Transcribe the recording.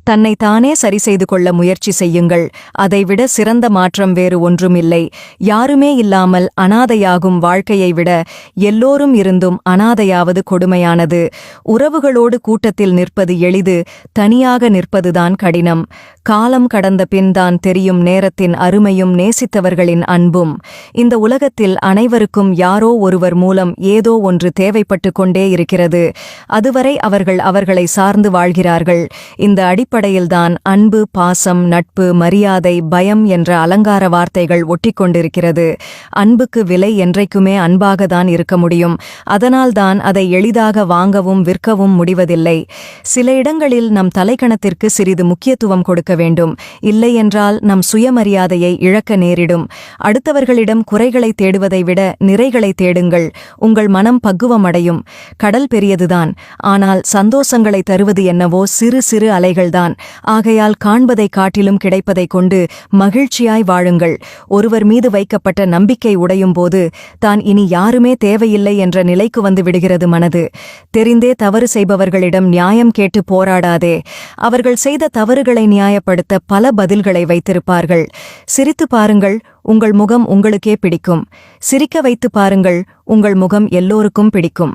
தன்னை தானே சரி செய்து கொள்ள முயற்சி செய்யுங்கள். அதைவிட சிறந்த மாற்றம் வேறு ஒன்றுமில்லை. யாருமே இல்லாமல் அனாதையாகும் வாழ்க்கையை விட எல்லோரும் இருந்தும் அனாதையாவது கொடுமையானது. உறவுகளோடு கூட்டத்தில் நிற்பது எளிது, தனியாக நிற்பதுதான் கடினம். காலம் கடந்த பின்தான் தெரியும் நேரத்தின் அருமையும் நேசித்தவர்களின் அன்பும். இந்த உலகத்தில் அனைவருக்கும் யாரோ ஒருவர் மூலம் ஏதோ ஒன்று தேவைப்பட்டு கொண்டே இருக்கிறது. அதுவரை அவர்கள் அவர்களை சார்ந்து வாழ்கிறார்கள். இந்த அடிப்படையில்தான் அன்பு, பாசம், நட்பு, மரியாதை, பயம் என்ற அலங்கார வார்த்தைகள் ஒட்டிக்கொண்டிருக்கிறது. அன்புக்கு விலை என்றைக்குமே அன்பாகத்தான் இருக்க முடியும். அதனால்தான் அதை எளிதாக வாங்கவும் விற்கவும் முடிவதில்லை. சில இடங்களில் நம் தலைக்கணத்திற்கு சிறிது முக்கியத்துவம் கொடுக்க வேண்டும். இல்லையென்றால் நம் சுயமரியாதையை இழக்க நேரிடும். அடுத்தவர்களிடம் குறைகளை தேடுவதை விட நிறைகளை தேடுங்கள். உங்கள் மனம் பக்குவமடையும். கடல் பெரியதுதான், ஆனால் சந்தோஷங்களை தருவது என்னவோ சிறு சிறு அலைகள்தான். ஆகையால் காண்பதை காட்டிலும் கிடைப்பதை கொண்டு மகிழ்ச்சியாய் வாழுங்கள். ஒருவர் மீது வைக்கப்பட்ட நம்பிக்கை உடையும் போது தான் இனி யாருமே தேவையில்லை என்ற நிலைக்கு வந்து விடுகிறது மனது. தெரிந்தே தவறு செய்பவர்களிடம் நியாயம் கேட்டு போராடாதே. அவர்கள் செய்த தவறுகளை நியாயப்படுத்த பல பதில்களை வைத்திருப்பார்கள். சிரித்து பாருங்கள், உங்கள் முகம் உங்களுக்கே பிடிக்கும். சிரிக்க வைத்து பாருங்கள், உங்கள் முகம் எல்லோருக்கும் பிடிக்கும்.